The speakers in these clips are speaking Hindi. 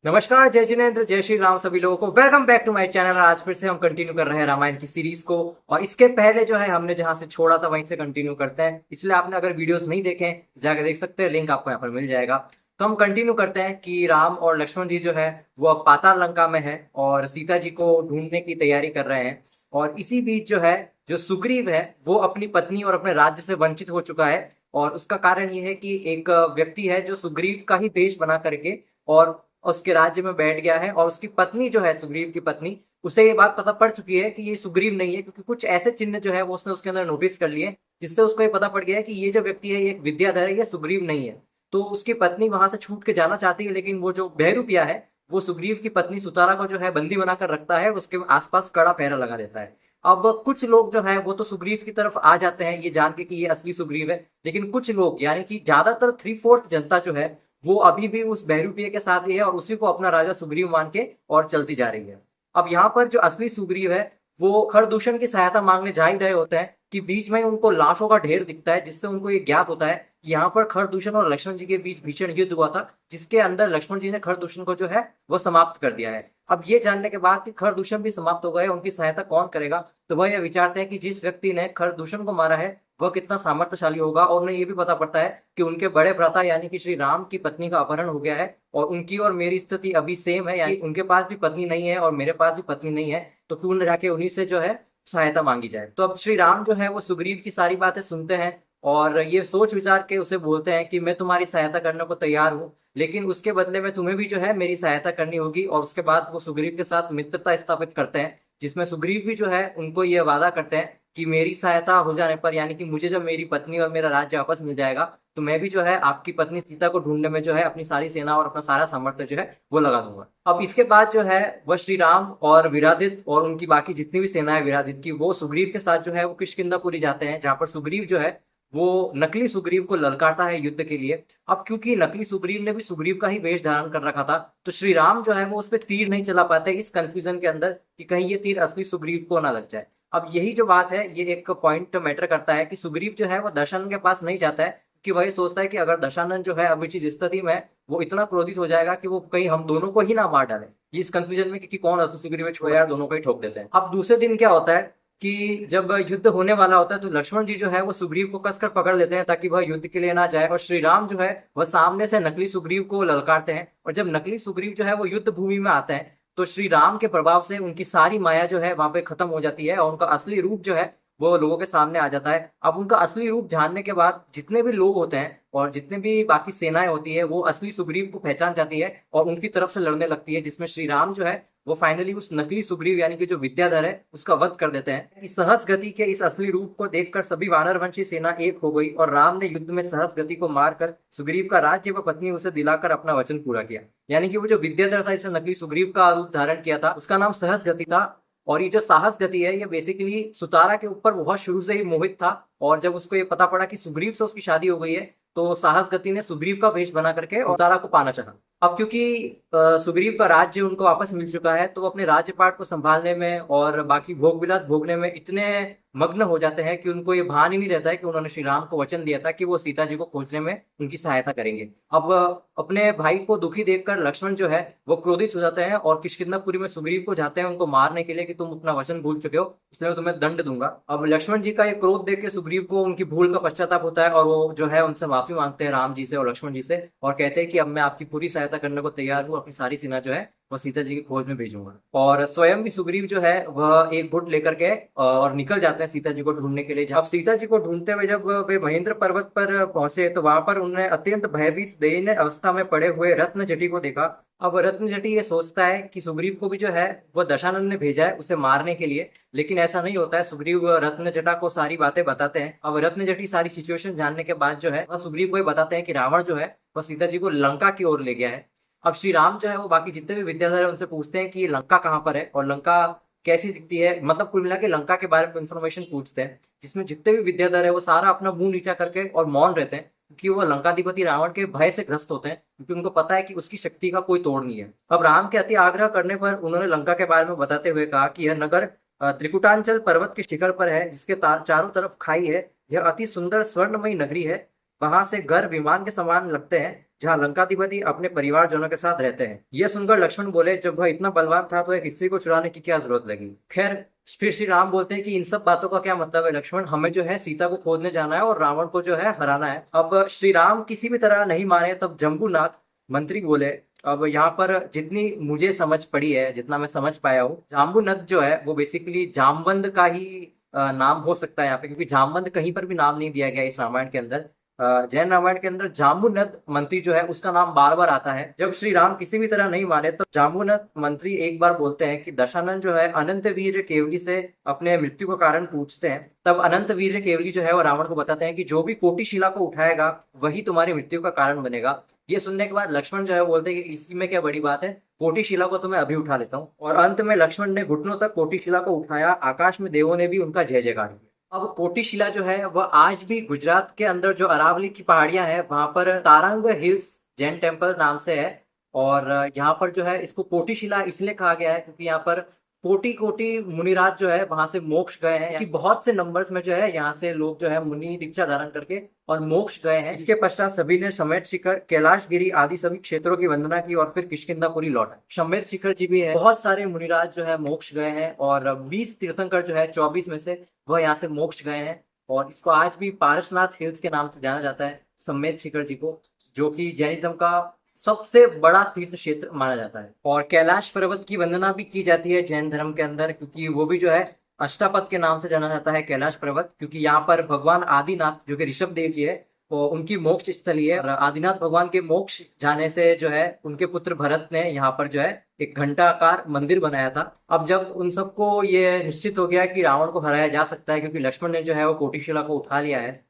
नमस्कार, जय जिनेन्द्र, जय श्री राम सभी लोगों को। Welcome back to my channel. आज फिर से हम कंटिन्यू कर रहे हैं रामायण की सीरीज को। और इसके पहले जो है हमने जहां से छोड़ा था वहीं से कंटिन्यू करते हैं। इसलिए आपने अगर वीडियोस नहीं देखे जाकर देख सकते हैं, लिंक आपको यहाँ पर मिल जाएगा। तो हम कंटिन्यू करते हैं कि राम और लक्ष्मण जी जो है वो अब पाताल लंका में है और सीता जी को ढूंढने की तैयारी कर रहे हैं। और इसी बीच जो है जो सुग्रीव है वो अपनी पत्नी और अपने राज्य से वंचित हो चुका है। और उसका कारण ये है कि एक व्यक्ति है जो सुग्रीव का ही वेश बना करके और उसके राज्य में बैठ गया है। और उसकी पत्नी जो है, सुग्रीव की पत्नी, उसे ये बात पता पड़ चुकी है कि ये सुग्रीव नहीं है, क्योंकि कुछ ऐसे चिन्ह जो है वो उसने उसके अंदर नोटिस कर लिए, जिससे उसको ये पता पड़ गया है कि ये जो व्यक्ति है ये एक विद्याधर है, ये सुग्रीव नहीं है। तो उसकी पत्नी वहां से छूट के जाना चाहती है, लेकिन वो जो बहरूपिया है वो सुग्रीव की पत्नी सुतारा को जो है बंदी बनाकर रखता है, उसके आसपास कड़ा पहरा लगा देता है। अब कुछ लोग जो है वो तो सुग्रीव की तरफ आ जाते हैं ये जान के कि ये असली सुग्रीव है, लेकिन कुछ लोग यानी कि ज्यादातर 3/4 जनता जो है वो अभी भी उस बहरूपिये के साथ ही है और उसी को अपना राजा सुग्रीव मान के और चलती जा रही है। अब यहाँ पर जो असली सुग्रीव है वो खरदूषण की सहायता मांगने जा ही रहे होते हैं कि बीच में उनको लाशों का ढेर दिखता है, जिससे उनको ये ज्ञात होता है कि यहाँ पर खरदूषण और लक्ष्मण जी के बीच भीषण युद्ध हुआ था, जिसके अंदर लक्ष्मण जी ने खरदूषण को जो है वो समाप्त कर दिया है। अब ये जानने के बाद कि खरदूषण भी समाप्त हो गए, उनकी सहायता कौन करेगा, तो वह यह विचारते हैं कि जिस व्यक्ति ने खरदूषण को मारा है वह कितना सामर्थ्यशाली होगा। और उन्हें ये भी पता पड़ता है कि उनके बड़े भ्राता यानी कि श्री राम की पत्नी का अपहरण हो गया है और उनकी और मेरी स्थिति अभी सेम है, यानी उनके पास भी पत्नी नहीं है और मेरे पास भी पत्नी नहीं है, तो क्यों न जाके उन्हीं से जो है सहायता मांगी जाए। तो अब श्री राम जो है वो सुग्रीव की सारी बातें सुनते हैं और ये सोच विचार के उसे बोलते हैं कि मैं तुम्हारी सहायता करने को तैयार हूँ, लेकिन उसके बदले में तुम्हें भी जो है मेरी सहायता करनी होगी। और उसके बाद वो सुग्रीव के साथ मित्रता स्थापित करते हैं, जिसमें सुग्रीव भी जो है उनको ये वादा करते हैं कि मेरी सहायता हो जाने पर, यानी कि मुझे जब मेरी पत्नी और मेरा राज्य वापस मिल जाएगा, तो मैं भी जो है आपकी पत्नी सीता को ढूंढने में जो है अपनी सारी सेना और अपना सारा सामर्थ्य जो है वो लगा दूंगा। अब इसके बाद जो है वह श्री राम और विरादित और उनकी बाकी जितनी भी सेना है विरादित की, वो सुग्रीव के साथ जो है वो किष्किंधापुरी जाते हैं, जहां पर सुग्रीव जो है वो नकली सुग्रीव को ललकारता है युद्ध के लिए। अब क्योंकि नकली सुग्रीव ने भी सुग्रीव का ही वेश धारण कर रखा था, तो श्री राम जो है वो उस पर तीर नहीं चला पाते इस कंफ्यूजन के अंदर कि कहीं ये तीर असली सुग्रीव को ना लग जाए। अब यही जो बात है ये एक पॉइंट मैटर करता है कि सुग्रीव जो है वो दशानन के पास नहीं जाता है, कि वही सोचता है कि अगर दशानन जो है अभी जिस स्थिति में है, वो इतना क्रोधित हो जाएगा कि वो कहीं हम दोनों को ही ना मार डाले। ये इस कंफ्यूजन में कि कौन असली सुग्रीव है, छोड़ यार दोनों को ही ठोक देते हैं। अब दूसरे दिन क्या होता है कि जब युद्ध होने वाला होता है तो लक्ष्मण जी जो है वो सुग्रीव को कसकर पकड़ लेते हैं ताकि वह युद्ध के लिए ना जाए, और श्री राम जो है वह सामने से नकली सुग्रीव को ललकारते हैं। और जब नकली सुग्रीव जो है वो युद्ध भूमि में आता है तो श्री राम के प्रभाव से उनकी सारी माया जो है वहां पे खत्म हो जाती है और उनका असली रूप जो है वो लोगों के सामने आ जाता है। अब उनका असली रूप जानने के बाद जितने भी लोग होते हैं और जितने भी बाकी सेनाएं होती है वो असली सुग्रीव को पहचान जाती है और उनकी तरफ से लड़ने लगती है, जिसमें श्री राम जो है वो फाइनली उस नकली सुग्रीव यानी कि जो विद्याधर है उसका वध कर देते हैं। इस सहस गति के इस असली रूप को देखकर सभी वानरवंशी सेना एक हो गई और राम ने युद्ध में सहस गति को मारकर सुग्रीव का राज्य व पत्नी उसे दिलाकर अपना वचन पूरा किया। यानी कि वो जो विद्याधर था जिसने नकली सुग्रीव का रूप धारण किया था उसका नाम सहस गति था। और ये जो साहस गति है ये बेसिकली सुतारा के ऊपर बहुत शुरू से ही मोहित था, और जब उसको ये पता पड़ा कि सुग्रीव से उसकी शादी हो गई है तो साहस गति ने सुग्रीव का वेश बना करके सुतारा को पाना चाहा। अब क्योंकि सुग्रीव का राज्य उनको वापस मिल चुका है तो वो अपने राज्यपाट को संभालने में और बाकी भोग विलास भोगने में इतने मग्न हो जाते हैं कि उनको ये भान ही नहीं रहता है कि उन्होंने श्री राम को वचन दिया था कि वो सीता जी को खोजने में उनकी सहायता करेंगे। अब अपने भाई को दुखी देखकर लक्ष्मण जो है वो क्रोधित हो जाते हैं और किष्किंधापुरी में सुग्रीव को जाते हैं उनको मारने के लिए कि तुम अपना वचन भूल चुके हो, इसलिए मैं तुम्हें दंड दूंगा। अब लक्ष्मण जी का ये क्रोध देख के सुग्रीव को उनकी भूल का पश्चाताप होता है और वो जो है उनसे माफी मांगते हैं राम जी से और लक्ष्मण जी से, और कहते हैं कि अब मैं आपकी पूरी सहायता करने को तैयार हूँ, अपनी सारी सेना जो है वह सीता जी की खोज में भेजूंगा। और स्वयं भी सुग्रीव जो है वह एक गुट लेकर के और निकल जाते हैं सीता जी को ढूंढने के लिए। जब सीता जी को ढूंढते हुए जब वे महेंद्र पर्वत पर पहुंचे तो वहां पर उन्होंने अत्यंत भयभीत दयनीय अवस्था में पड़े हुए रत्न जटी को देखा। अब रत्न जटी ये सोचता है कि सुग्रीव को भी जो है वह दशानन ने भेजा है उसे मारने के लिए, लेकिन ऐसा नहीं होता है। सुग्रीव रत्न जटा को सारी बातें बताते हैं। अब रत्न जटी सारी सिचुएशन जानने के बाद जो है वह सुग्रीव को बताते हैं कि रावण जो है वह सीता जी को लंका की ओर ले गया है। अब श्री राम जो है वो बाकी जितने भी विद्याधर है उनसे पूछते हैं कि ये लंका कहाँ पर है और लंका कैसी दिखती है, मतलब कुल मिला के लंका के बारे में इन्फॉर्मेशन पूछते हैं, जिसमें जितने भी विद्याधर है वो सारा अपना मुंह नीचा करके और मौन रहते हैं, क्योंकि वो लंकाधिपति रावण के भय से ग्रस्त होते हैं, क्योंकि उनको पता है कि उसकी शक्ति का कोई तोड़ नहीं है। अब राम के अति आग्रह करने पर उन्होंने लंका के बारे में बताते हुए कहा कि यह नगर त्रिकुटांचल पर्वत के शिखर पर है, जिसके चारों तरफ खाई है। यह अति सुंदर स्वर्णमयी नगरी है, वहां से घर विमान के समान लगते हैं। जहाँ लंकाधिपति अपने परिवारजनों के साथ रहते हैं। यह सुनकर लक्ष्मण बोले, जब वह इतना बलवान था तो एक स्त्री को चुराने की क्या जरूरत लगी। खैर, फिर श्री राम बोलते हैं कि इन सब बातों का क्या मतलब है लक्ष्मण, हमें जो है सीता को खोजने जाना है और रावण को जो है हराना है। अब श्री राम किसी भी तरह नहीं माने, तब जम्बूनाथ मंत्री बोले। अब यहाँ पर जितनी मुझे समझ पड़ी है, जितना मैं समझ पाया हूँ, जाम्बूनद जो है वो बेसिकली जामवंत का ही नाम हो सकता है यहाँ पे, क्योंकि जामवंत कहीं पर भी नाम नहीं दिया गया इस रामायण के अंदर। जैन रामायण के अंदर जाम्बूनद मंत्री जो है उसका नाम बार बार आता है। जब श्री राम किसी भी तरह नहीं माने तो जाम्बूनद मंत्री एक बार बोलते हैं कि दशानन जो है अनंत वीर केवली से अपने मृत्यु का कारण पूछते हैं। तब अनंत वीर केवली जो है वो रावण को बताते हैं कि जो भी कोटिशिला को उठाएगा वही तुम्हारी मृत्यु का कारण बनेगा। ये सुनने के बाद लक्ष्मण जो है बोलते हैं कि इसी में क्या बड़ी बात है, कोटिशिला को तो मैं अभी उठा लेता हूँ। और अंत में लक्ष्मण ने घुटनों तक कोटिशिला को उठाया। आकाश में देवों ने भी उनका जय जयकार किया। अब कोटिशिला जो है वह आज भी गुजरात के अंदर जो अरावली की पहाड़ियां हैं वहां पर तारंग हिल्स जैन टेम्पल नाम से है। और यहाँ पर जो है इसको कोटिशिला इसलिए कहा गया है क्योंकि यहाँ पर कोटि कोटि मुनिराज जो है वहां से मोक्ष गए हैं, कि बहुत से नंबर्स में जो है यहाँ से लोग जो है मुनि दीक्षा धारण करके और मोक्ष गए हैं। इसके पश्चात सभी ने समेत शिखर, कैलाश गिरी आदि सभी क्षेत्रों की वंदना की और फिर किष्किंधापुरी लौटा। समेत शिखर जी भी है, बहुत सारे मुनिराज जो है मोक्ष गए हैं और 20 तीर्थंकर जो है 24 में से वह यहाँ से मोक्ष गए हैं। और इसको आज भी पारसनाथ हिल्स के नाम से जाना जाता है, समेत शिखर जी को, जो कि जैनिज्म का सबसे बड़ा तीर्थ क्षेत्र माना जाता है। और कैलाश पर्वत की वंदना भी की जाती है जैन धर्म के अंदर, क्योंकि वो भी जो है अष्टापद के नाम से जाना जाता है कैलाश पर्वत, क्योंकि यहाँ पर भगवान आदिनाथ जो कि ऋषभ देव जी है वो उनकी मोक्ष स्थली है। और आदिनाथ भगवान के मोक्ष जाने से जो है उनके पुत्र भरत ने यहाँ पर जो है एक घंटाकार मंदिर बनाया था। अब जब उन सबको ये निश्चित हो गया कि रावण को हराया जा सकता है क्योंकि लक्ष्मण ने जो है वो कोटिशिला को उठा लिया है,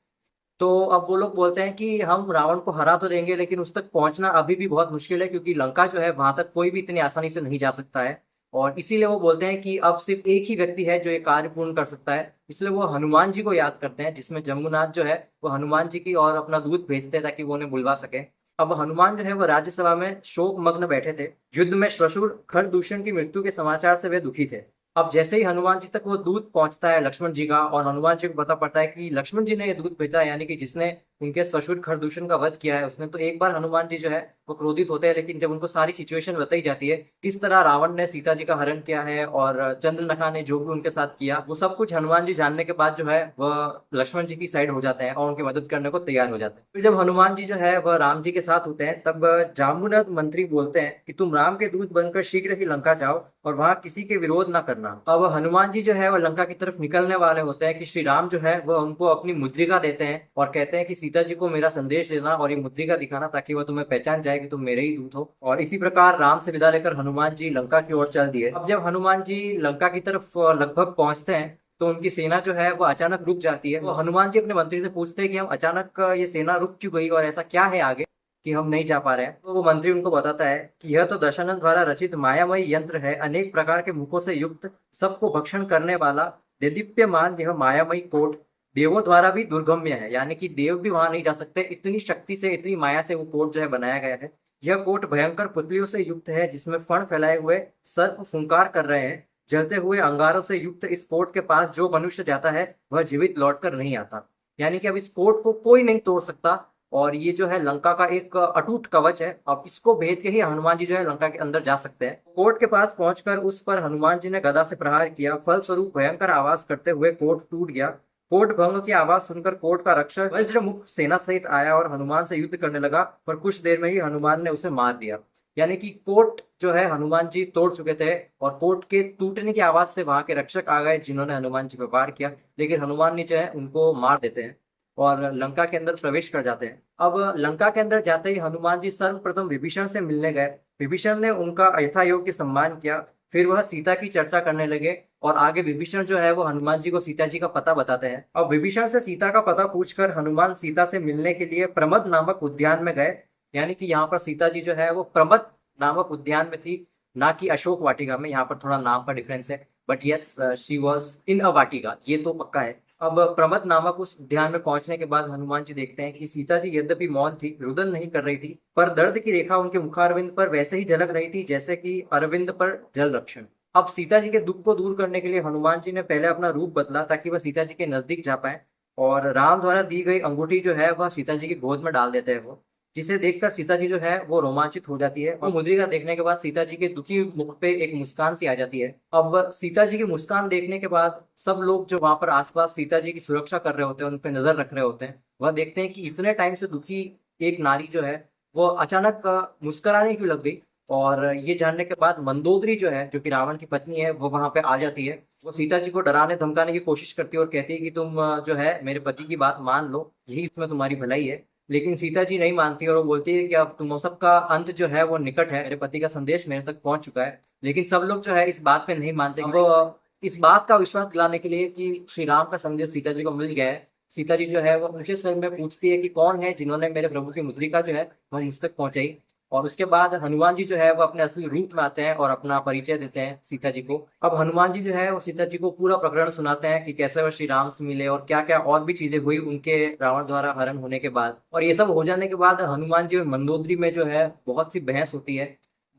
तो अब वो लोग बोलते हैं कि हम रावण को हरा तो देंगे लेकिन उस तक पहुंचना अभी भी बहुत मुश्किल है, क्योंकि लंका जो है वहां तक कोई भी इतनी आसानी से नहीं जा सकता है। और इसीलिए वो बोलते हैं कि अब सिर्फ एक ही व्यक्ति है जो ये कार्य पूर्ण कर सकता है। इसलिए वो हनुमान जी को याद करते हैं, जिसमें जम्बूनाथ जो है वो हनुमान जी की और अपना दूत भेजते हैं ताकि वो उन्हें बुलवा सके। अब हनुमान जो है वो राज्यसभा में शोक मग्न बैठे थे। युद्ध में श्वशुर खरदूषण की मृत्यु के समाचार से वे दुखी थे। अब जैसे ही हनुमान जी तक वो दूत पहुंचता है लक्ष्मण जी का, और हनुमान जी को पता पड़ता है कि लक्ष्मण जी ने ये दूत भेजा है, यानी कि जिसने उनके ससुर खरदूषण का वध किया है उसने, तो एक बार हनुमान जी जो है वो क्रोधित होते हैं। लेकिन जब उनको सारी सिचुएशन बताई जाती है, किस तरह रावण ने सीता जी का हरण किया है और चंद्रनखा ने जो भी उनके साथ किया, वो सब कुछ हनुमान जी जानने के बाद जो है वह लक्ष्मण जी की साइड हो जाते हैं और उनकी मदद करने को तैयार हो जाते हैं। फिर जब हनुमान जी जो है वह राम जी के साथ होते हैं, तब जाम्बूनद मंत्री बोलते हैं कि तुम राम के दूत बनकर शीघ्र ही लंका जाओ और वहां किसी के विरोध ना करना। अब हनुमान जी जो है वो लंका की तरफ निकलने वाले होते हैं कि श्री राम जो है वह उनको अपनी मुद्रिका देते हैं और कहते हैं कि सीता जी को मेरा संदेश देना और ये मुद्रिका दिखाना ताकि वह तुम्हें पहचान जाए कि तुम मेरे ही दूत हो। और इसी प्रकार राम से विदा लेकर हनुमान जी लंका की ओर चल दिए। अब जब हनुमान जी लंका की तरफ लगभग पहुंचते हैं तो उनकी सेना जो है वो अचानक रुक जाती है। तो हनुमान जी अपने मंत्री से पूछते हैं कि हम अचानक ये सेना रुक क्यों गई और ऐसा क्या है आगे कि हम नहीं जा पा रहे हैं। तो वो मंत्री उनको बताता है कि यह तो दशानन द्वारा रचित मायामयी यंत्र है, अनेक प्रकार के मुखों से युक्त, सबको भक्षण करने वाला देदीप्यमान यह मायामयी कोट देवों द्वारा भी दुर्गम्य है, यानी कि देव भी वहां नहीं जा सकते, इतनी शक्ति से इतनी माया से वो कोट जो है बनाया गया है। यह कोट भयंकर पुतलियों से युक्त है जिसमें फण फैलाए हुए सर्प फुंकार कर रहे हैं। जलते हुए अंगारों से युक्त इस कोट के पास जो मनुष्य जाता है वह जीवित लौटकर नहीं आता, यानी कि अब इस कोट को कोई नहीं तोड़ सकता। और ये जो है लंका का एक अटूट कवच है, अब इसको भेद के ही हनुमान जी जो है लंका के अंदर जा सकते हैं। कोट के पास पहुंचकर उस पर हनुमान जी ने गदा से प्रहार किया, फलस्वरूप भयंकर आवाज करते हुए कोट टूट गया। कोट भंग की आवाज सुनकर कोट का रक्षक वज्रमुख सेना सहित आया और हनुमान से युद्ध करने लगा, पर कुछ देर में ही हनुमान ने उसे मार दिया। यानी कि कोट जो है हनुमान जी तोड़ चुके थे और कोट के टूटने की आवाज से वहां के रक्षक आ गए जिन्होंने हनुमान जी पर वार किया, लेकिन हनुमान जी जो है उनको मार देते हैं और लंका के अंदर प्रवेश कर जाते हैं। अब लंका के अंदर जाते ही हनुमान जी सर्वप्रथम विभीषण से मिलने गए। विभीषण ने उनका यथायोग्य सम्मान किया, फिर वह सीता की चर्चा करने लगे और आगे विभीषण जो है वो हनुमान जी को सीता जी का पता बताते हैं। अब विभीषण से सीता का पता पूछकर हनुमान सीता से मिलने के लिए प्रमद नामक उद्यान में गए, यानी कि यहाँ पर सीता जी जो है वो प्रमद नामक उद्यान में थी, ना कि अशोक वाटिका में। यहाँ पर थोड़ा नाम का डिफरेंस है, but yes she was in a vatika, ये तो पक्का है। अब प्रमद नामक उस उद्यान में पहुंचने के बाद हनुमान जी देखते हैं कि सीता जी यद्यपि मौन थी, रुदन नहीं कर रही थी, पर दर्द की रेखा उनके मुखारविंद पर वैसे ही झलक रही थी जैसे कि अरविंद पर जल रक्षण। अब सीता जी के दुख को दूर करने के लिए हनुमान जी ने पहले अपना रूप बदला ताकि वह सीता जी के नजदीक जा पाए, और राम द्वारा दी गई अंगूठी जो है वह सीता जी की गोद में डाल देते हैं वो, जिसे देखकर सीता जी जो है वो रोमांचित हो जाती है और मुद्रिका देखने के बाद सीता जी के दुखी मुख पे एक मुस्कान सी आ जाती है। अब सीता जी की मुस्कान देखने के बाद सब लोग जो वहां पर आसपास सीता जी की सुरक्षा कर रहे होते हैं, उन पे नजर रख रहे होते हैं, वह देखते हैं कि इतने टाइम से दुखी एक नारी जो है वो अचानक मुस्कुराने क्यों लग गई। और ये जानने के बाद मंदोदरी जो है, जो कि रावण की पत्नी है, वो वहां पे आ जाती है। वो सीता जी को डराने धमकाने की कोशिश करती है और कहती है कि तुम जो है मेरे पति की बात मान लो, यही इसमें तुम्हारी भलाई है। लेकिन सीता जी नहीं मानती और वो बोलती है कि अब तुम सबका अंत जो है वो निकट है, मेरे पति का संदेश मेरे तक पहुंच चुका है। लेकिन सब लोग जो है इस बात पे नहीं मानते। अब इस बात का विश्वास दिलाने के लिए कि श्री राम का संदेश सीता जी को मिल गया है, सीता जी जो है वो ऊंचे स्वर में पूछती है कि कौन है जिन्होंने मेरे प्रभु की मुद्रिका जो है वह मुझ तक पहुंचाई। और उसके बाद हनुमान जी जो है वो अपने असली रूप में आते हैं और अपना परिचय देते हैं सीता जी को। अब हनुमान जी जो है वो सीता जी को पूरा प्रकरण सुनाते हैं कि कैसे वो श्री राम से मिले और क्या क्या और भी चीजें हुई उनके रावण द्वारा हरण होने के बाद। और ये सब हो जाने के बाद हनुमान जी और मंदोदरी में जो है बहुत सी बहस होती है,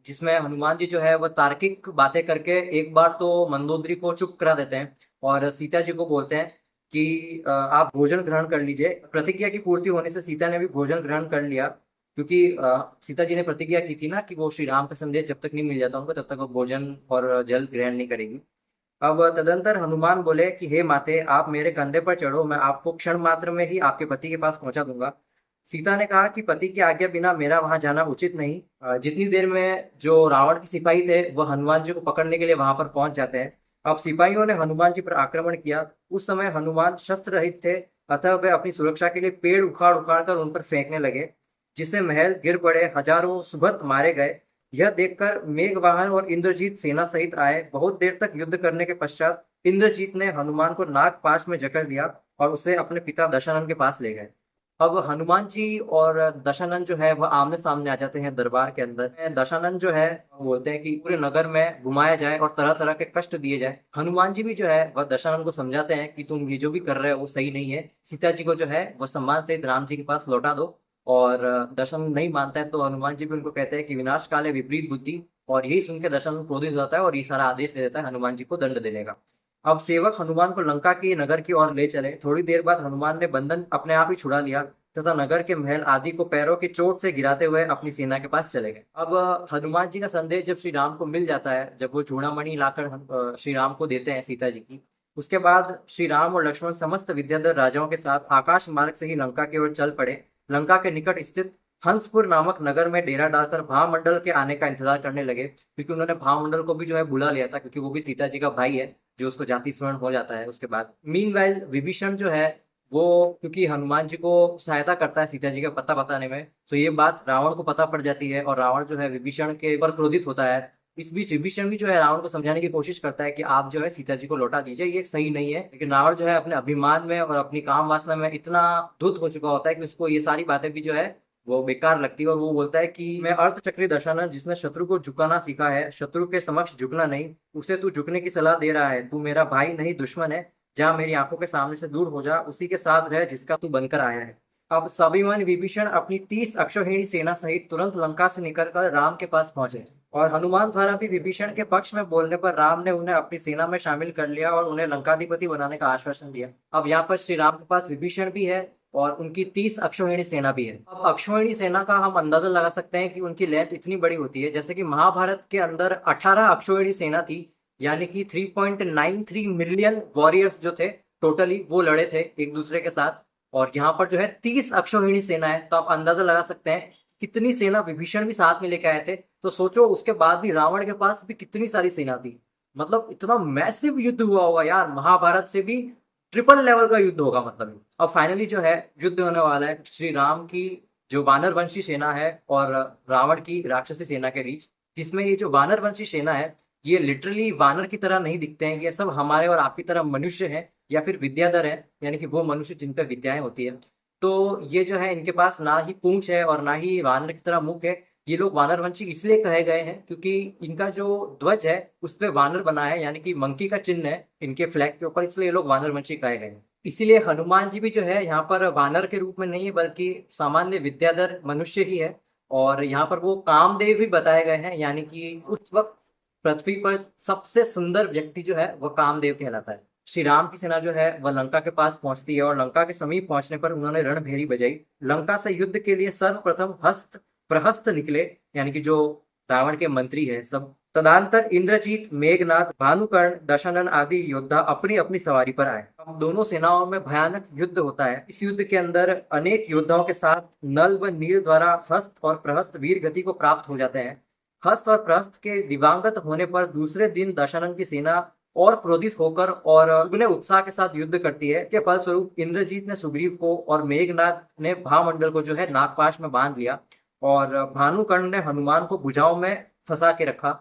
जिसमें हनुमान जी जो है वो तार्किक बातें करके एक बार तो मंदोदरी को चुप करा देते हैं और सीता जी को बोलते हैं कि आप भोजन ग्रहण कर लीजिए। प्रतिज्ञा की पूर्ति होने से सीता ने भी भोजन ग्रहण कर लिया, क्योंकि सीता जी ने प्रतिज्ञा की थी ना कि वो श्री राम का संदेश जब तक नहीं मिल जाता उनको तब तक वो भोजन और जल ग्रहण नहीं करेगी। अब तदंतर हनुमान बोले कि हे माते, आप मेरे कंधे पर चढ़ो, मैं आपको क्षण मात्र में ही आपके पति के पास पहुंचा दूंगा। सीता ने कहा कि पति की आज्ञा बिना मेरा वहां जाना उचित नहीं। जितनी देर में जो रावण के सिपाही थे वह हनुमान जी को पकड़ने के लिए वहां पर पहुंच जाते हैं। अब सिपाहियों ने हनुमान जी पर आक्रमण किया। उस समय हनुमान शस्त्र रहित थे, अतः वे अपनी सुरक्षा के लिए पेड़ उखाड़ उखाड़ कर उन पर फेंकने लगे, जिससे महल गिर पड़े, हजारों सुबत मारे गए। यह देखकर मेघवाहन और इंद्रजीत सेना सहित आए। बहुत देर तक युद्ध करने के पश्चात इंद्रजीत ने हनुमान को नागपाश में जकड़ दिया और उसे अपने पिता दशरथ के पास ले गए। अब हनुमान जी और दशानन जो है वह आमने सामने आ जाते हैं दरबार के अंदर। दशानन जो है वो बोलते हैं कि पूरे नगर में घुमाया जाए और तरह तरह के कष्ट दिए जाए। हनुमान जी भी जो है वह दशानन को समझाते हैं कि तुम ये जो भी कर रहे हो वो सही नहीं है, सीता जी को जो है वह सम्मान सहित राम जी के पास लौटा दो। और दशानन नहीं मानता है तो हनुमान जी भी उनको कहते हैं कि विनाश काले विपरीत बुद्धि। और यही सुन के दशानन क्रोधित हो जाता है और ये सारा आदेश दे देता है हनुमान जी को दंड देने का। अब सेवक हनुमान को लंका की नगर की ओर ले चले। थोड़ी देर बाद हनुमान ने बंधन अपने आप ही छुड़ा लिया तथा नगर के महल आदि को पैरों की चोट से गिराते हुए अपनी सेना के पास चले गए। अब हनुमान जी का संदेश जब श्री राम को मिल जाता है, जब वो चूड़ामणि लाकर श्री राम को देते हैं सीता जी की, उसके बाद श्री राम और लक्ष्मण समस्त विद्याधर राजाओं के साथ आकाश मार्ग से ही लंका की ओर चल पड़े। लंका के निकट स्थित हंसपुर नामक नगर में डेरा डालकर भामंडल के आने का इंतजार करने लगे, क्योंकि उन्होंने भामंडल को भी जो है बुला लिया था, क्योंकि वो भी सीता जी का भाई है जो उसको जाति स्मरण हो जाता है उसके बाद। मीनवाइल विभीषण जो है वो, क्योंकि हनुमान जी को सहायता करता है सीता जी का पता बताने में, तो ये बात रावण को पता पड़ जाती है और रावण जो है विभीषण के ऊपर क्रोधित होता है। इस बीच विभीषण भी जो है रावण को समझाने की कोशिश करता है कि आप जो है सीता जी को लौटा दीजिए, ये सही नहीं है। लेकिन रावण जो है अपने अभिमान में और अपनी काम वासना में इतना धुत हो चुका होता है कि उसको ये सारी बातें भी जो है वो बेकार लगती है। और वो बोलता है कि मैं अर्थ चक्री दशानन, जिसने शत्रु को झुकाना सीखा है, शत्रु के समक्ष झुकना नहीं, उसे तू झुकने की सलाह दे रहा है। तू मेरा भाई नहीं दुश्मन है, जा मेरी आंखों के सामने से दूर हो जा, उसी के साथ रह जिसका तू बनकर आया है। अब स्वाभिमान विभीषण अपनी 30 अक्षौहिणी सेना सहित तुरंत लंका से निकलकर राम के पास पहुंचे और हनुमान द्वारा भी विभीषण के पक्ष में बोलने पर राम ने उन्हें अपनी सेना में शामिल कर लिया और उन्हें लंकाधिपति बनाने का आश्वासन दिया। अब यहाँ पर श्री राम के पास विभीषण भी है और उनकी 30 अक्षौहिणी सेना भी है। अब अक्षौहिणी सेना का हम अंदाजा लगा सकते हैं कि उनकी लेंथ इतनी बड़ी होती है, जैसे कि महाभारत के अंदर 18 अक्षौहिणी सेना थी, यानी कि 3.93 मिलियन वॉरियर्स जो थे टोटली वो लड़े थे एक दूसरे के साथ। और यहाँ पर जो है 30 अक्षौहिणी सेना है, तो आप अंदाजा लगा सकते हैं कितनी सेना विभीषण भी साथ में लेके आए थे। तो सोचो उसके बाद भी रावण के पास भी कितनी सारी सेना थी, मतलब इतना मैसिव युद्ध हुआ होगा यार, महाभारत से भी ट्रिपल लेवल का युद्ध होगा मतलब। अब फाइनली जो है युद्ध होने वाला है श्री राम की जो वानर वंशी सेना है और रावण की राक्षसी सेना के बीच, जिसमें ये जो वानर वंशी सेना है ये लिटरली वानर की तरह नहीं दिखते हैं, ये सब हमारे और आपकी तरह मनुष्य हैं या फिर विद्याधर है, यानी कि वो मनुष्य जिन पर विद्याएं होती है। तो ये जो है इनके पास ना ही पूंछ है और ना ही वानर की तरह मुख है। ये लोग वानरवंशी इसलिए कहे गए हैं क्योंकि इनका जो ध्वज है उस पे वानर बना है, यानी कि मंकी का चिन्ह है इनके फ्लैग के ऊपर, इसलिए ये लोग वानरवंशी कहे गए हैं। इसीलिए हनुमान जी भी जो है यहाँ पर वानर के रूप में नहीं है बल्कि सामान्य विद्याधर मनुष्य ही है। और यहाँ पर वो कामदेव भी बताए गए हैं, यानी कि उस वक्त पृथ्वी पर सबसे सुंदर व्यक्ति जो है वह कामदेव कहलाता है। श्री राम की सेना जो है वह लंका के पास पहुंचती है और लंका के समीप पहुंचने पर उन्होंने रणभेरी बजाई। लंका से युद्ध के लिए सर्वप्रथम हस्त प्रहस्त निकले, यानी कि जो रावण के मंत्री है सब। तदनंतर इंद्रजीत, मेघनाद, भानुकर्ण, दशानन आदि योद्धा अपनी अपनी सवारी पर आए। अब दोनों सेनाओं में भयानक युद्ध होता है। इस युद्ध के अंदर अनेक योद्धाओं के साथ नल व नील द्वारा हस्त और प्रहस्त वीर गति को प्राप्त हो जाते हैं। हस्त और प्रहस्त के दिवंगत होने पर दूसरे दिन दशानन की सेना और क्रोधित होकर और दुगने उत्साह के साथ युद्ध करती है। के फलस्वरूप इंद्रजीत ने सुग्रीव को और मेघनाद ने भामंडल को जो है नागपाश में बांध लिया और भानुकर्ण ने हनुमान को भुजाओं में फंसा के रखा।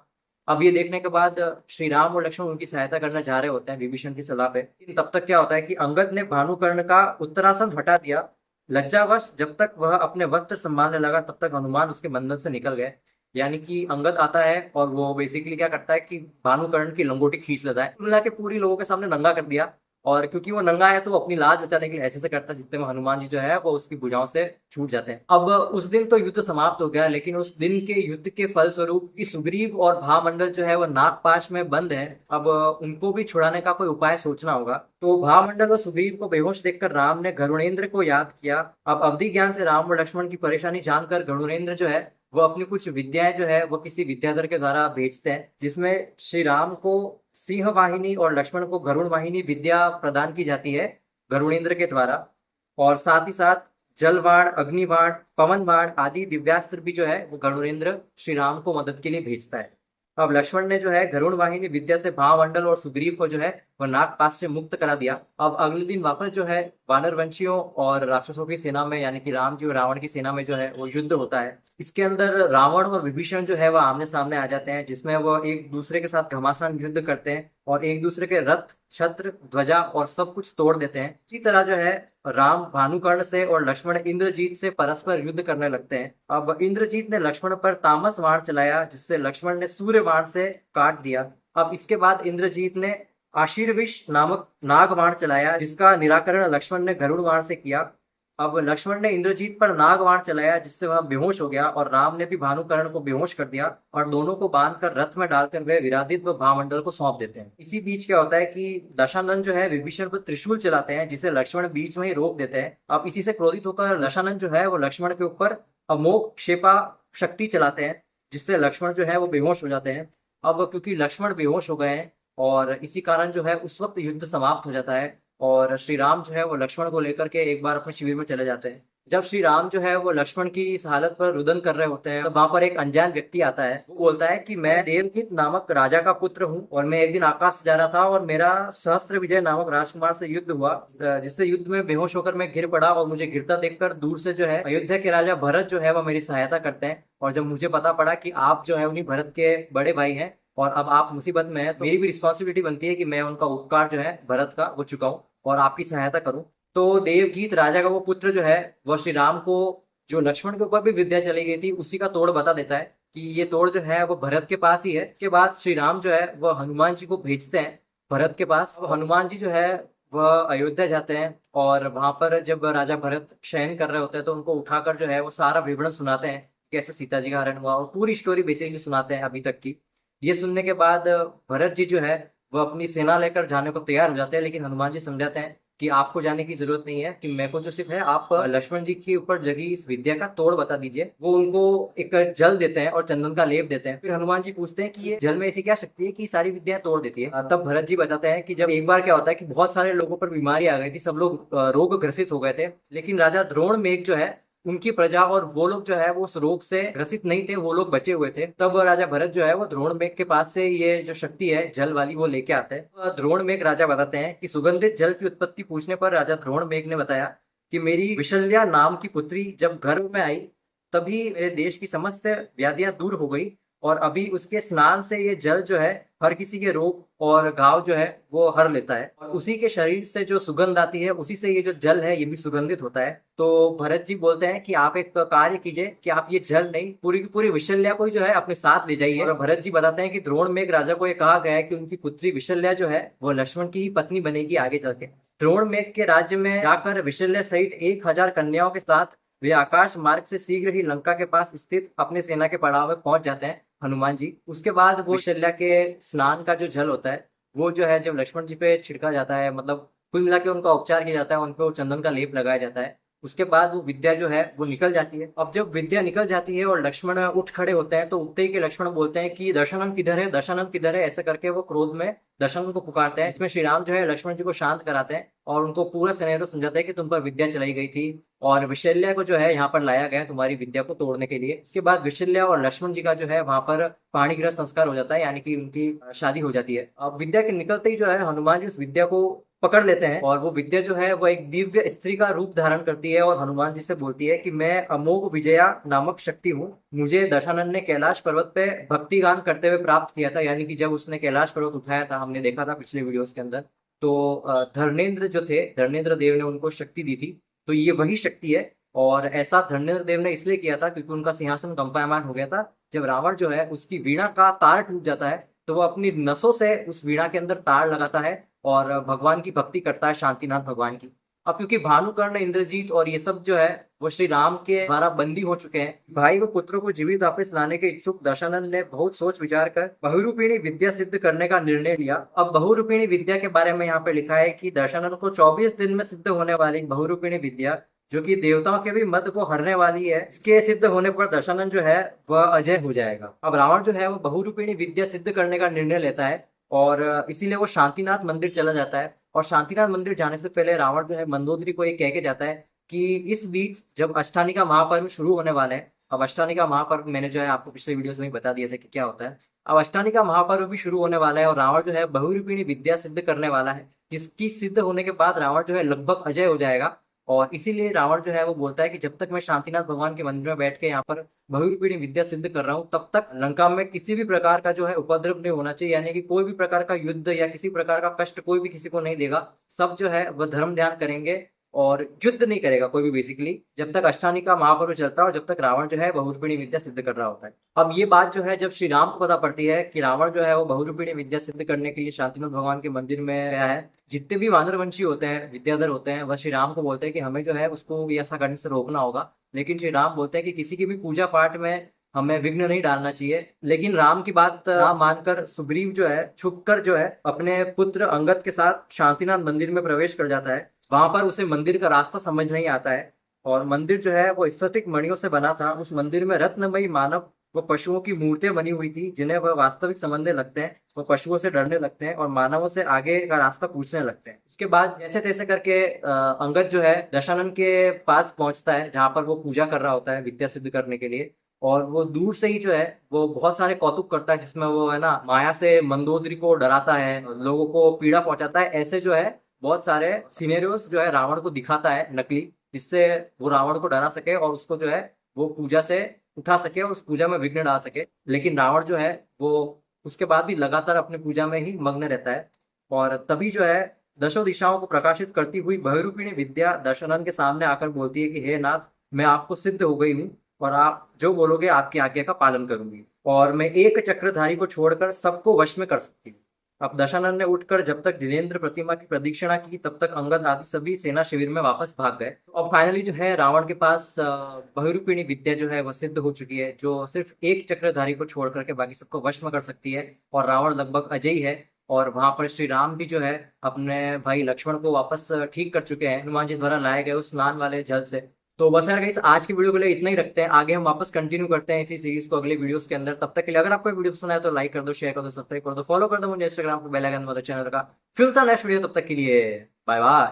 अब ये देखने के बाद श्री राम और लक्ष्मण उनकी सहायता करने जा रहे होते हैं विभीषण की सलाह पे। तब तक क्या होता है कि अंगद ने भानुकर्ण का उत्तरासन हटा दिया। लज्जावश जब तक वह अपने वस्त्र संभालने लगा तब तक हनुमान उसके बंधन से निकल गए। यानी कि अंगद आता है और वो बेसिकली क्या करता है कि भानुकर्ण की लंगोटी खींच लेता है, मिला के पूरी लोगों के सामने नंगा कर दिया। और क्योंकि वो नंगा है तो वो अपनी लाज बचाने के लिए ऐसे करता है जितने में हनुमान जी जो है वो उसकी भुजाओं से छूट जाते हैं। अब उस दिन तो युद्ध समाप्त हो गया, लेकिन उस दिन के युद्ध के फलस्वरूप कि सुग्रीव और भामंडल जो है वो नागपाश में बंद है। अब उनको भी छुड़ाने का कोई उपाय सोचना होगा। तो भामंडल और सुग्रीव को बेहोश देखकर राम ने गरुड़ेंद्र को याद किया। अब अवधि ज्ञान से राम और लक्ष्मण की परेशानी जानकर गरुड़ेंद्र जो है वो अपनी कुछ विद्याएं जो है वो किसी विद्याधर के द्वारा भेजते हैं, जिसमें श्री राम को सिंह वाहिनी और लक्ष्मण को गरुड़ वाहिनी विद्या प्रदान की जाती है गरुड़ेंद्र के द्वारा। और साथ ही साथ जलबाण, अग्निबाण, पवन बाण आदि दिव्यास्त्र भी जो है वो गरुड़ेंद्र श्री राम को मदद के लिए भेजता है। अब लक्ष्मण ने जो है गरुड़ वाहिनी विद्या से भामंडल और सुग्रीव को जो है वह नागपाश से मुक्त करा दिया। अब अगले दिन वापस जो है वानर वंशियों और राक्षसों की सेना में, यानी कि राम जी और रावण की सेना में जो है वो युद्ध होता है। इसके अंदर रावण और विभीषण जो है वह आमने सामने आ जाते हैं, जिसमें वो एक दूसरे के साथ घमासान युद्ध करते हैं और एक दूसरे के रथ, छत्र, ध्वजा और सब कुछ तोड़ देते हैं। इसी तरह जो है राम भानुकर्ण से और लक्ष्मण इंद्रजीत से परस्पर युद्ध करने लगते हैं। अब इंद्रजीत ने लक्ष्मण पर तामस बाण चलाया, जिससे लक्ष्मण ने सूर्य बाण से काट दिया। अब इसके बाद इंद्रजीत ने आशीर्विश नामक नाग बाण चलाया, जिसका निराकरण लक्ष्मण ने गरुड़ बाण से किया। अब लक्ष्मण ने इंद्रजीत पर नाग बाण चलाया, जिससे वह बेहोश हो गया और राम ने भी भानुकर्ण को बेहोश कर दिया और दोनों को बांधकर रथ में डालकर वे विरादित व भामंडल को सौंप देते हैं। इसी बीच क्या होता है कि दशानन जो है विभीषण पर त्रिशूल चलाते हैं, जिसे लक्ष्मण बीच में ही रोक देते हैं। अब इसी से क्रोधित होकर दशानन जो है वो लक्ष्मण के ऊपर अमोघ क्षेपा शक्ति चलाते हैं, जिससे लक्ष्मण जो है वो बेहोश हो जाते हैं। अब क्योंकि लक्ष्मण बेहोश हो गए हैं और इसी कारण जो है उस वक्त युद्ध समाप्त हो जाता है और श्री राम जो है वो लक्ष्मण को लेकर के एक बार अपने शिविर में चले जाते हैं। जब श्री राम जो है वो लक्ष्मण की इस हालत पर रुदन कर रहे होते हैं तो वहां पर एक अनजान व्यक्ति आता है। वो बोलता है कि मैं देवहित नामक राजा का पुत्र हूँ और मैं एक दिन आकाश से जा रहा था और मेरा सहस्त्र विजय नामक राजकुमार से युद्ध हुआ, जिससे युद्ध में बेहोश होकर मैं गिर पड़ा और मुझे गिरता देखकर दूर से जो है अयोध्या के राजा भरत जो है वो मेरी सहायता करते हैं। और जब मुझे पता पड़ा कि आप जो है उन्हीं भरत के बड़े भाई हैं और अब आप मुसीबत में हैं, तो मेरी भी रिस्पॉन्सिबिलिटी बनती है कि मैं उनका उपकार जो है भरत का वो चुकाऊं और आपकी सहायता करूं। तो देवगीत राजा का वो पुत्र जो है वह श्री राम को जो लक्ष्मण के ऊपर भी विद्या चली गई थी उसी का तोड़ बता देता है कि ये तोड़ जो है वो भरत के पास ही है। के बाद श्री राम जो है वह हनुमान जी को भेजते हैं भरत के पास। हनुमान जी जो है वह अयोध्या जाते हैं और वहां पर जब राजा भरत शयन कर रहे होते हैं तो उनको उठाकर जो है वो सारा विवरण सुनाते हैं, कैसे सीता जी का हरण हुआ और पूरी स्टोरी बेसिकली सुनाते हैं अभी तक की। ये सुनने के बाद भरत जी जो है वो अपनी सेना लेकर जाने को तैयार हो जाते हैं, लेकिन हनुमान जी समझाते हैं कि आपको जाने की जरूरत नहीं है, कि मेरे को जो सिर्फ है आप लक्ष्मण जी के ऊपर लगी इस विद्या का तोड़ बता दीजिए। वो उनको एक जल देते हैं और चंदन का लेप देते हैं। फिर हनुमान जी पूछते हैं कि ये जल में ऐसी क्या शक्ति है कि सारी विद्याएं तोड़ देती है। तब भरत जी बताते हैं कि जब एक बार क्या होता है कि बहुत सारे लोगों पर बीमारी आ गई थी, सब लोग रोग ग्रसित हो गए थे, लेकिन राजा द्रोण मेघ जो है उनकी प्रजा और वो लोग जो है वो उस रोग से ग्रसित नहीं थे, वो लोग बचे हुए थे। तब राजा भरत जो है वो द्रोण मेघ के पास से ये जो शक्ति है जल वाली वो लेके आते हैं। द्रोण मेघ राजा बताते हैं कि सुगंधित जल की उत्पत्ति पूछने पर राजा द्रोण मेघ ने बताया कि मेरी विशल्या नाम की पुत्री जब गर्भ में आई तभी मेरे देश की समस्त व्याधियां दूर हो गई और अभी उसके स्नान से ये जल जो है हर किसी के रोग और घाव जो है वो हर लेता है और उसी के शरीर से जो सुगंध आती है उसी से ये जो जल है ये भी सुगंधित होता है। तो भरत जी बोलते हैं कि आप एक कार्य कीजिए कि आप ये जल नहीं पूरी की पूरी विशल्या को जो है अपने साथ ले जाइए। और भरत जी बताते हैं कि द्रोण मेघ राजा को ये कहा गया है कि उनकी पुत्री विशल्या जो है वो लक्ष्मण की ही पत्नी बनेगी आगे चल के। द्रोण मेघ के राज्य में जाकर विशल्या सहित 1000 कन्याओं के साथ वे आकाश मार्ग से शीघ्र ही लंका के पास स्थित अपने सेना के पड़ाव में पहुंच जाते हैं हनुमान जी। उसके बाद वो विशल्या के स्नान का जो जल होता है वो जो है जब लक्ष्मण जी पे छिड़का जाता है, मतलब कुल मिला के उनका उपचार किया जाता है, उन पे वो चंदन का लेप लगाया जाता है। उसके बाद वो विद्या जो है वो निकल जाती है। अब जब विद्या निकल जाती है और लक्ष्मण उठ खड़े होते हैं, तो उठते ही के लक्ष्मण बोलते हैं कि दशरथन किधर है, दशरथन किधर है, ऐसे करके वो क्रोध में दशरथन को पुकारते हैं। इसमें श्री राम जो है लक्ष्मण जी को शांत कराते हैं और उनको पूरा सिनेरियो समझाते हैं कि तुम पर विद्या चलाई गई थी और विशल्य को जो है यहाँ पर लाया गया तुम्हारी विद्या को तोड़ने के लिए। उसके बाद विशल्य और लक्ष्मण जी का जो है वहां पर पाणिग्रह संस्कार हो जाता है, यानी कि उनकी शादी हो जाती है। अब विद्या के निकलते ही जो है हनुमान जी उस विद्या को पकड़ लेते हैं और वो विद्या जो है वो एक दिव्य स्त्री का रूप धारण करती है और हनुमान जी से बोलती है कि मैं अमोघ विजया नामक शक्ति हूँ, मुझे दशानन ने कैलाश पर्वत पे भक्ति गान करते हुए प्राप्त किया था। यानी कि जब उसने कैलाश पर्वत उठाया था, हमने देखा था पिछले वीडियोस के अंदर, तो धर्मेंद्र जो थे, धर्मेंद्र देव ने उनको शक्ति दी थी। तो ये वही शक्ति है और ऐसा धर्मेंद्र देव ने इसलिए किया था क्योंकि उनका सिंहासन कंपायमान हो गया था। जब रावण जो है उसकी वीणा का तार टूट जाता है तो वो अपनी नसों से उस वीणा के अंदर तार लगाता है और भगवान की भक्ति करता है, शांतिनाथ भगवान की। अब क्योंकि भानुकर्ण, इंद्रजीत और ये सब जो है वो श्री राम के द्वारा बंदी हो चुके हैं, भाई व पुत्रों को जीवित वापस लाने के इच्छुक दशानन ने बहुत सोच विचार कर बहुरूपिणी विद्या सिद्ध करने का निर्णय लिया। अब बहुरूपिणी विद्या के बारे में यहाँ पे लिखा है कि दशानन को 24 दिन में सिद्ध होने वाली बहुरूपिणी विद्या, जो कि देवताओं के भी मद को हरने वाली है, इसके सिद्ध होने पर दशानन जो है वह अजय हो जाएगा। अब रावण जो है वो बहुरूपिणी विद्या सिद्ध करने का निर्णय लेता है और इसीलिए वो शांतिनाथ मंदिर चला जाता है। और शांतिनाथ मंदिर जाने से पहले रावण जो है मंदोदरी को ये कह के जाता है कि इस बीच जब अष्टानिका महापर्व शुरू होने वाले हैं। अब अष्टानिका महापर्व मैंने जो है आपको पिछले वीडियोस में ही बता दिया था कि क्या होता है। अब अष्टानिका महापर्व भी शुरू होने वाला है और रावण जो है बहुरूपिणी विद्या सिद्ध करने वाला है, जिसकी सिद्ध होने के बाद रावण जो है लगभग अजय हो जाएगा। और इसीलिए रावण जो है वो बोलता है कि जब तक मैं शांतिनाथ भगवान के मंदिर में बैठ के यहाँ पर बहुरूपिणी विद्या सिद्ध कर रहा हूँ, तब तक लंका में किसी भी प्रकार का जो है उपद्रव नहीं होना चाहिए, यानी कि कोई भी प्रकार का युद्ध या किसी प्रकार का कष्ट कोई भी किसी को नहीं देगा। सब जो है वह धर्म ध्यान करेंगे और युद्ध नहीं करेगा कोई भी, बेसिकली जब तक अष्टानी का महापर्व चलता है और जब तक रावण जो है बहुरूपिणी विद्या सिद्ध कर रहा होता है। अब ये बात जो है जब श्री राम को पता पड़ती है कि रावण जो है वो बहुरूपिणी विद्या सिद्ध करने के लिए शांतिनाथ भगवान के मंदिर में गया है, जितने भी वानरवंशी होते हैं, विद्याधर होते हैं, वह श्री राम को बोलते हैं कि हमें जो है उसको ऐसा करने से रोकना होगा। लेकिन श्री राम बोलते हैं कि किसी की भी पूजा पाठ में हमें विघ्न नहीं डालना चाहिए। लेकिन राम की बात ना मानकर सुग्रीव जो है छुपकर जो है अपने पुत्र अंगद के साथ शांतिनाथ मंदिर में प्रवेश कर जाता है। वहां पर उसे मंदिर का रास्ता समझ नहीं आता है और मंदिर जो है वो स्फटिक मणियों से बना था। उस मंदिर में रत्नमयी मानव व पशुओं की मूर्तियां बनी हुई थी, जिन्हें वह वास्तविक समझने लगते हैं। वो पशुओं से डरने लगते हैं और मानवों से आगे का रास्ता पूछने लगते हैं। उसके बाद जैसे तैसे करके अंगद जो है दशानन के पास पहुंचता है, जहां पर वो पूजा कर रहा होता है विद्या सिद्ध करने के लिए। और वो दूर से ही जो है वो बहुत सारे कौतुक करता है, जिसमें वो है ना माया से मंदोदरी को डराता है, लोगों को पीड़ा पहुंचाता है। ऐसे जो है बहुत सारे सिनेरियोस जो है रावण को दिखाता है नकली, जिससे वो रावण को डरा सके और उसको जो है वो पूजा से उठा सके और उस पूजा में विघ्न डाल सके। लेकिन रावण जो है वो उसके बाद भी लगातार अपनी पूजा में ही मग्न रहता है। और तभी जो है दशों दिशाओं को प्रकाशित करती हुई बहुरूपिणी विद्या दशानन के सामने आकर बोलती है कि हे नाथ, मैं आपको सिद्ध हो गई हूँ और आप जो बोलोगे आपकी आज्ञा का पालन करूंगी और मैं एक चक्रधारी को छोड़कर सबको वश में कर सकती हूँ। अब दशानन ने उठकर जब तक जिनेंद्र प्रतिमा की प्रदक्षिणा की, तब तक अंगद आदि सभी सेना शिविर में वापस भाग गए। और फाइनली जो है रावण के पास बहुरूपिणी विद्या जो है वह सिद्ध हो चुकी है, जो सिर्फ एक चक्रधारी को छोड़ करके बाकी सबको वश में कर सकती है और रावण लगभग अजयी है। और वहां पर श्री राम भी जो है अपने भाई लक्ष्मण को वापस ठीक कर चुके हैं हनुमान जी द्वारा लाए गए उस स्नान वाले जल से। तो बस यार गाइस, आज की वीडियो के लिए इतना ही रखते हैं। आगे हम वापस कंटिन्यू करते हैं इसी सीरीज को अगले वीडियोस के अंदर। तब तक के लिए अगर आपको वीडियो पसंद आए तो लाइक कर दो, शेयर कर दो, सब्सक्राइब कर दो, फॉलो कर दो मुझे इंस्टाग्राम पर, बेल आइकन वाला चैनल का। फिर नेक्स्ट वीडियो, तब तक के लिए बाय बाय।